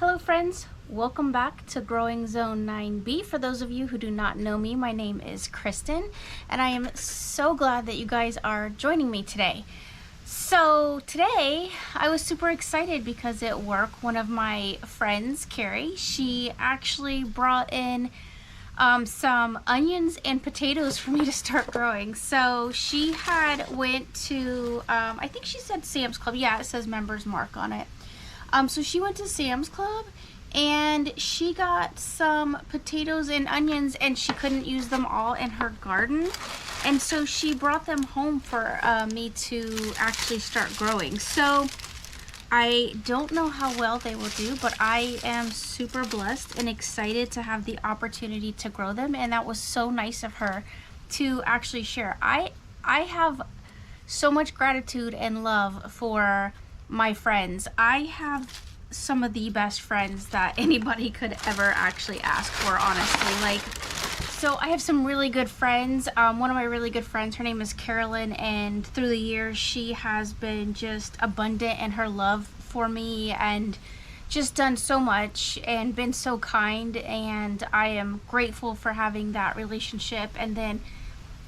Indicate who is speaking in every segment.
Speaker 1: Hello friends, welcome back to Growing Zone 9B. For those of you who do not know me, my name is Kristen, and I am so glad that you guys are joining me today. So today, I was super excited because at work, one of my friends, Carrie, she actually brought in some onions and potatoes for me to start growing. So she had went to, I think she said Sam's Club. Yeah, it says members mark on it. So she went to Sam's Club and she got some potatoes and onions, and she couldn't use them all in her garden. And so she brought them home for me to actually start growing. So I don't know how well they will do, but I am super blessed and excited to have the opportunity to grow them. And that was so nice of her to actually share. I have so much gratitude and love for my friends. I have some of the best friends that anybody could ever actually ask for, honestly. So I have some really good friends. One of my really good friends, her name is Carolyn, and through the years she has been just abundant in her love for me and just done so much and been so kind, and I am grateful for having that relationship. And then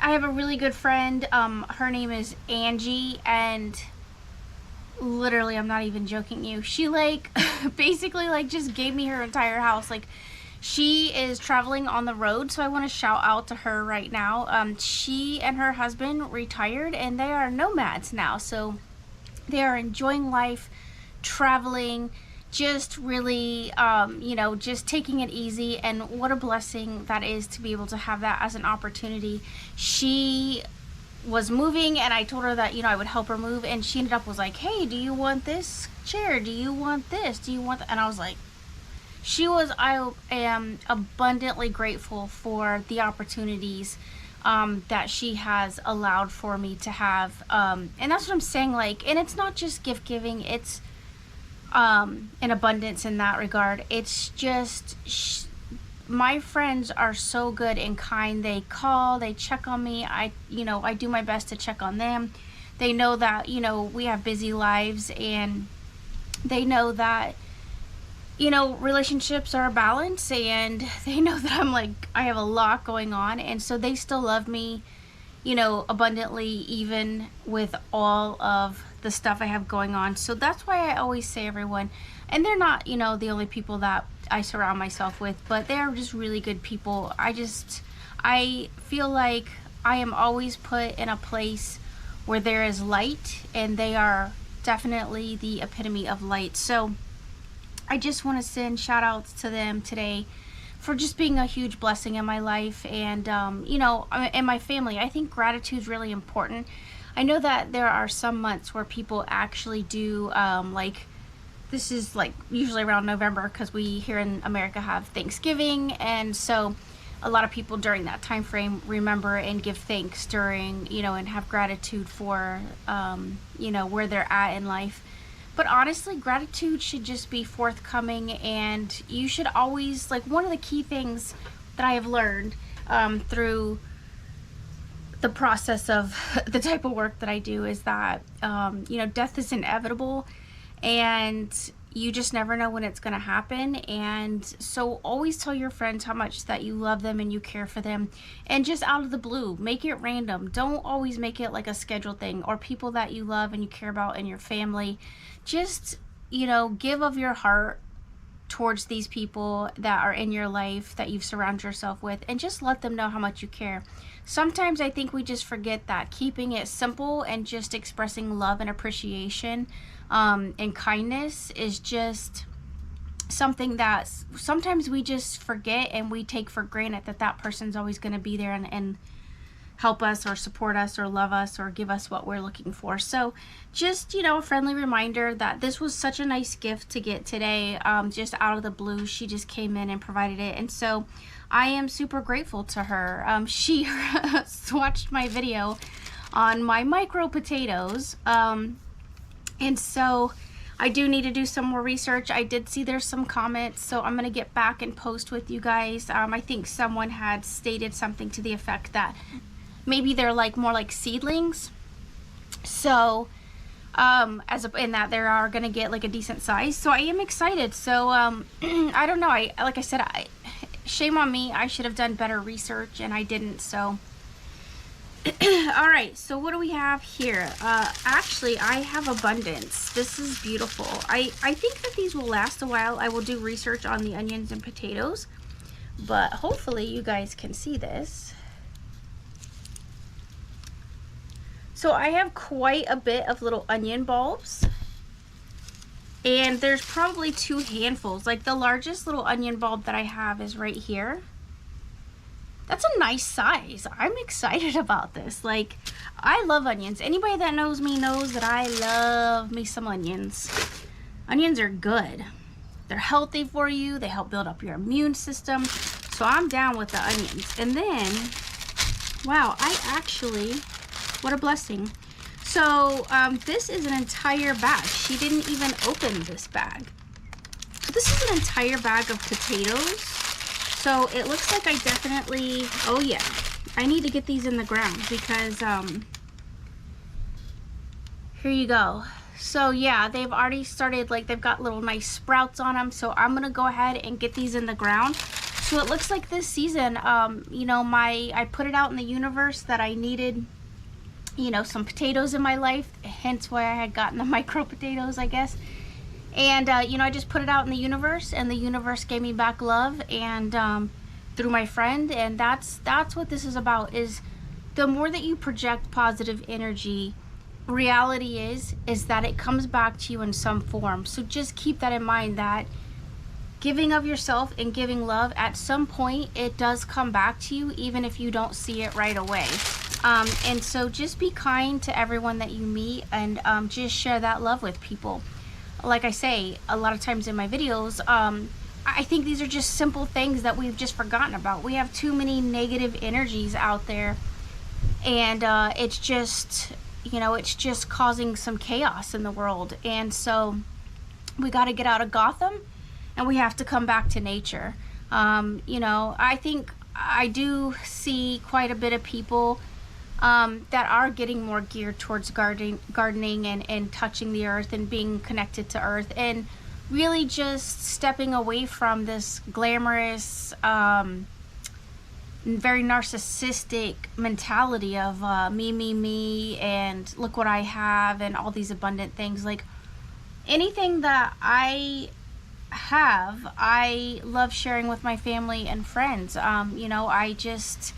Speaker 1: I have a really good friend, her name is Angie, and literally, I'm not even joking you, she basically just gave me her entire house. She is traveling on the road, so I want to shout out to her right now. She and her husband retired and they are nomads now, so they are enjoying life, traveling, just really just taking it easy. And what a blessing that is to be able to have that as an opportunity. She was moving and I told her that I would help her move, and she ended up was like, hey, do you want this chair, do you want this, do you want that? And I was like, I am abundantly grateful for the opportunities that she has allowed for me to have, and that's what I'm saying. And it's not just gift giving, it's an abundance in that regard. It's just my friends are so good and kind. They call, they check on me. I do my best to check on them. They know that, we have busy lives, and they know that, relationships are a balance, and they know that I have a lot going on. And so they still love me, abundantly, even with all of the stuff I have going on. So that's why I always say, everyone, and they're not, the only people that I surround myself with, but they are just really good people. I feel like I am always put in a place where there is light, and they are definitely the epitome of light. So I just want to send shout outs to them today for just being a huge blessing in my life, and and my family. I think gratitude is really important. I know that there are some months where people actually do this is usually around November, because we here in America have Thanksgiving, and so a lot of people during that time frame remember and give thanks during, and have gratitude for where they're at in life. But honestly, gratitude should just be forthcoming, and you should always, one of the key things that I have learned through the process of the type of work that I do is that death is inevitable, and you just never know when it's going to happen. And so always tell your friends how much that you love them and you care for them, and just out of the blue, make it random. Don't always make it like a scheduled thing. Or people that you love and you care about in your family, just give of your heart towards these people that are in your life that you've surrounded yourself with, and just let them know how much you care. Sometimes I think we just forget that keeping it simple and just expressing love and appreciation and kindness is just something that sometimes we just forget, and we take for granted that person's always going to be there and help us or support us or love us or give us what we're looking for. So just, a friendly reminder that this was such a nice gift to get today, just out of the blue. She just came in and provided it, and so I am super grateful to her. She watched my video on my micro potatoes, and so I do need to do some more research. I did see there's some comments, so I'm going to get back and post with you guys. I think someone had stated something to the effect that maybe they're more like seedlings. So in that they are gonna get like a decent size. So I am excited. So I don't know. Like I said, shame on me. I should have done better research and I didn't. So all right. So what do we have here? Actually, I have abundance. This is beautiful. I think that these will last a while. I will do research on the onions and potatoes, but hopefully you guys can see this. So I have quite a bit of little onion bulbs, and there's probably 2 handfuls. Like the largest little onion bulb that I have is right here. That's a nice size. I'm excited about this. Like, I love onions. Anybody that knows me knows that I love me some onions. Onions are good. They're healthy for you. They help build up your immune system. So I'm down with the onions. And then, wow, what a blessing. So this is an entire bag. She didn't even open this bag. So this is an entire bag of potatoes. So it looks like I definitely, oh yeah, I need to get these in the ground because, here you go. So yeah, they've already started, like they've got little nice sprouts on them. So I'm gonna go ahead and get these in the ground. So it looks like this season, you know, I put it out in the universe that I needed, you know, some potatoes in my life, hence why I had gotten the micro potatoes, I guess. And you know, I just put it out in the universe, and the universe gave me back love, and through my friend. And that's what this is about, is the more that you project positive energy, reality is that it comes back to you in some form. So just keep that in mind, that giving of yourself and giving love, at some point it does come back to you, even if you don't see it right away. And so just be kind to everyone that you meet, and just share that love with people. Like I say a lot of times in my videos, I think these are just simple things that we've just forgotten about. We have too many negative energies out there, and it's just, you know, it's just causing some chaos in the world. And so we got to get out of Gotham, and we have to come back to nature. You know, I think I do see quite a bit of people that are getting more geared towards gardening and touching the earth and being connected to earth, and really just stepping away from this glamorous, very narcissistic mentality of me, and look what I have, and all these abundant things. Like, anything that I have, I love sharing with my family and friends. You know, I just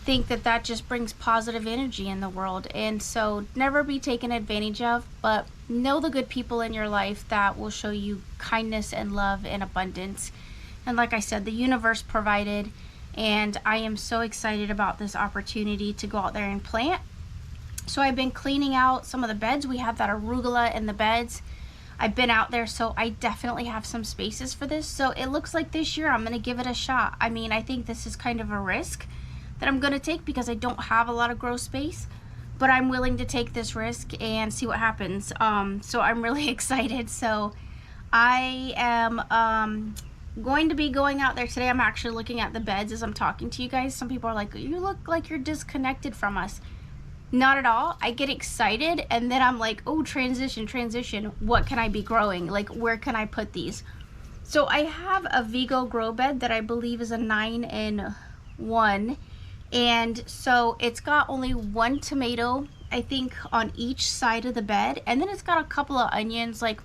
Speaker 1: think that just brings positive energy in the world. And so never be taken advantage of, but know the good people in your life that will show you kindness and love and abundance. And like I said, the universe provided, and I am so excited about this opportunity to go out there and plant. So I've been cleaning out some of the beds. We have that arugula in the beds. I've been out there, so I definitely have some spaces for this. So it looks like this year I'm going to give it a shot. I mean, I think this is kind of a risk that I'm going to take because I don't have a lot of grow space, but I'm willing to take this risk and see what happens. So I'm really excited. So I am going to be going out there today. I'm actually looking at the beds as I'm talking to you guys. Some people are like, you look like you're disconnected from us. Not at all. I get excited, and then I'm like, oh, transition. What can I be growing? Like, where can I put these? So I have a Vigo grow bed that I believe is a 9-in-1. And so it's got only 1 tomato, I think, on each side of the bed. And then it's got a couple of onions, like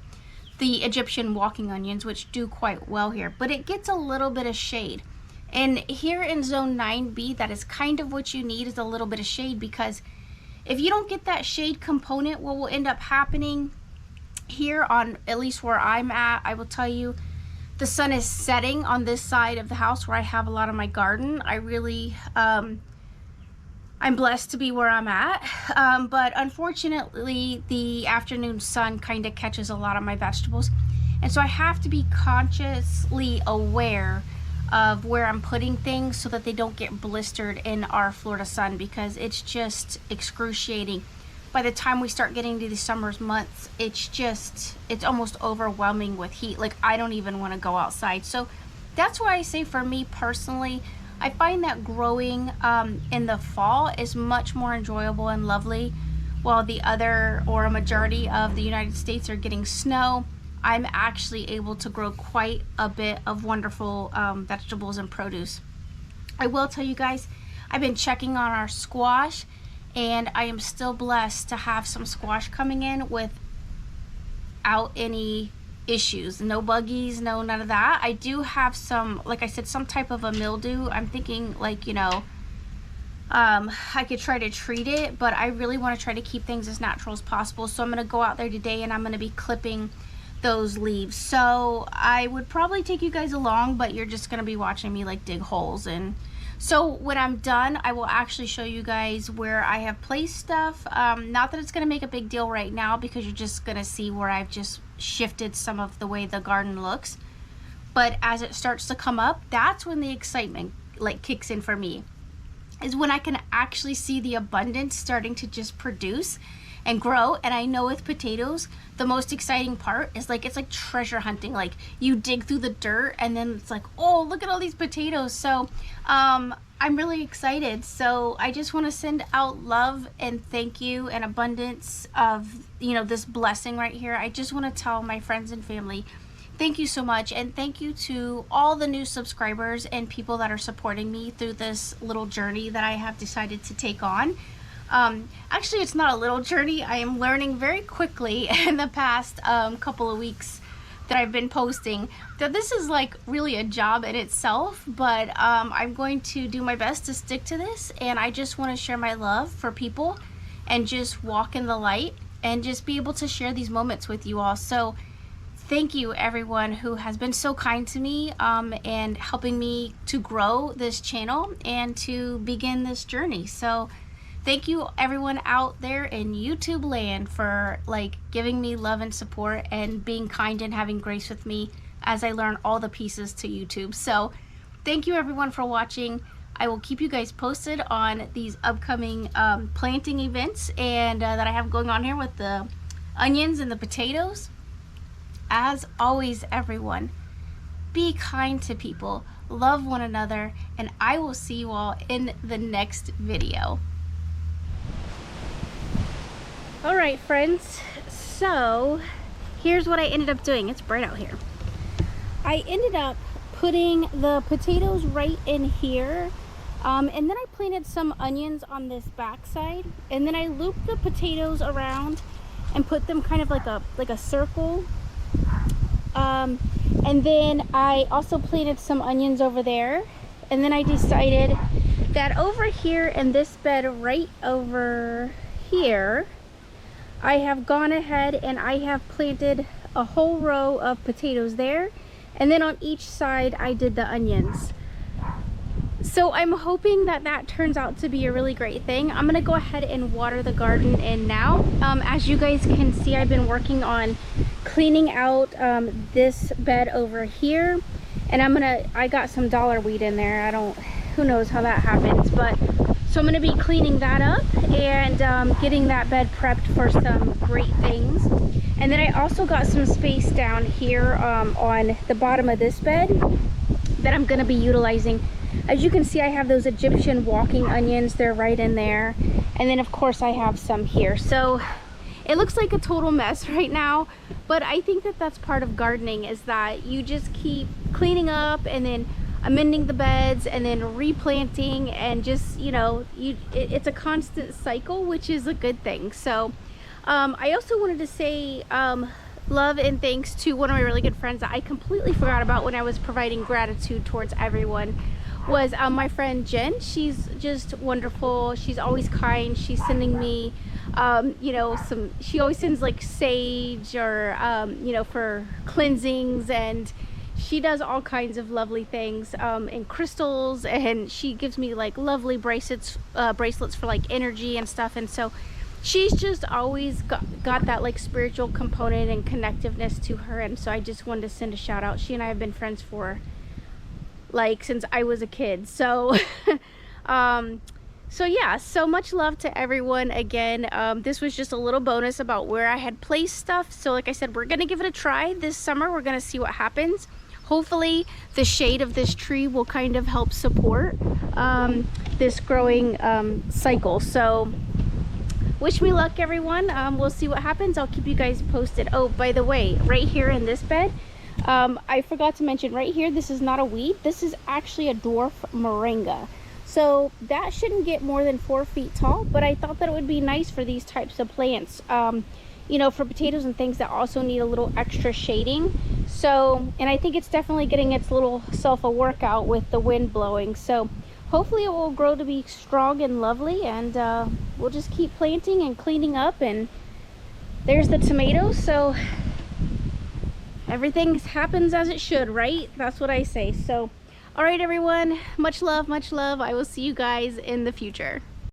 Speaker 1: the Egyptian walking onions, which do quite well here. But it gets a little bit of shade. And here in Zone 9B, that is kind of what you need, is a little bit of shade, because if you don't get that shade component, what will end up happening here, on at least where I'm at, I will tell you, the sun is setting on this side of the house where I have a lot of my garden. I really, I'm blessed to be where I'm at. But unfortunately, the afternoon sun kind of catches a lot of my vegetables. And so I have to be consciously aware of where I'm putting things so that they don't get blistered in our Florida sun, because it's just excruciating. By the time we start getting to the summer's months, it's almost overwhelming with heat. Like, I don't even want to go outside. So that's why I say, for me personally, I find that growing in the fall is much more enjoyable and lovely, while the other, or a majority of the United States, are getting snow, I'm actually able to grow quite a bit of wonderful vegetables and produce. I will tell you guys, I've been checking on our squash, and I am still blessed to have some squash coming in without any issues. No buggies, no none of that. I do have some, like I said, some type of a mildew. I'm thinking, like, you know, I could try to treat it, but I really want to try to keep things as natural as possible. So I'm going to go out there today and I'm going to be clipping those leaves. So I would probably take you guys along, but you're just going to be watching me like dig holes. And so when I'm done, I will actually show you guys where I have placed stuff. Not that it's going to make a big deal right now, because you're just going to see where I've just shifted some of the way the garden looks. But as it starts to come up, that's when the excitement like kicks in for me, is when I can actually see the abundance starting to just produce and grow. And I know with potatoes, the most exciting part is like, it's like treasure hunting. Like, you dig through the dirt and then it's like, oh, look at all these potatoes. So I'm really excited. So I just want to send out love and thank you and abundance of, you know, this blessing right here. I just want to tell my friends and family, thank you so much, and thank you to all the new subscribers and people that are supporting me through this little journey that I have decided to take on. Actually, it's not a little journey. I am learning very quickly in the past couple of weeks that I've been posting that this is like really a job in itself, but I'm going to do my best to stick to this, and I just want to share my love for people and just walk in the light and just be able to share these moments with you all. So thank you everyone who has been so kind to me and helping me to grow this channel and to begin this journey. So thank you everyone out there in YouTube land for like giving me love and support and being kind and having grace with me as I learn all the pieces to YouTube. So thank you everyone for watching. I will keep you guys posted on these upcoming planting events and that I have going on here with the onions and the potatoes. As always, everyone, be kind to people, love one another, and I will see you all in the next video. All right, friends, so here's what I ended up doing. It's bright out here. I ended up putting the potatoes right in here, and then I planted some onions on this back side, and then I looped the potatoes around and put them kind of like a circle. And then I also planted some onions over there, and then I decided that over here in this bed right over here, I have gone ahead and I have planted a whole row of potatoes there, and then on each side I did the onions. So I'm hoping that that turns out to be a really great thing. I'm gonna go ahead and water the garden in now. As you guys can see, I've been working on cleaning out this bed over here, and I got some dollar weed in there. Who knows how that happens, but so I'm gonna be cleaning that up and getting that bed prepped for some great things. And then I also got some space down here on the bottom of this bed that I'm gonna be utilizing. As you can see, I have those Egyptian walking onions. They're right in there. And then of course I have some here. So it looks like a total mess right now, but I think that that's part of gardening, is that you just keep cleaning up and then amending the beds and then replanting, and just, you know, it's a constant cycle, which is a good thing. So I also wanted to say love and thanks to one of my really good friends that I completely forgot about when I was providing gratitude towards everyone, was my friend Jen. She's just wonderful. She's always kind. She's sending me you know, she always sends like sage or you know, for cleansings, and she does all kinds of lovely things and crystals, and she gives me like lovely bracelets for like energy and stuff. And so she's just always got that like spiritual component and connectiveness to her. And so I just wanted to send a shout out. She and I have been friends for like since I was a kid. So so yeah, so much love to everyone again. This was just a little bonus about where I had placed stuff. So like I said, we're gonna give it a try this summer. We're gonna see what happens. Hopefully the shade of this tree will kind of help support this growing cycle. So wish me luck, everyone. We'll see what happens. I'll keep you guys posted. Oh, by the way, right here in this bed, I forgot to mention right here, this is not a weed. This is actually a dwarf moringa. So that shouldn't get more than 4 feet tall, but I thought that it would be nice for these types of plants. You know, for potatoes and things that also need a little extra shading. So, and I think it's definitely getting its little self a workout with the wind blowing. So hopefully it will grow to be strong and lovely, and we'll just keep planting and cleaning up. And there's the tomatoes. So everything happens as it should, right? That's what I say. So all right, everyone, much love, much love. I will see you guys in the future.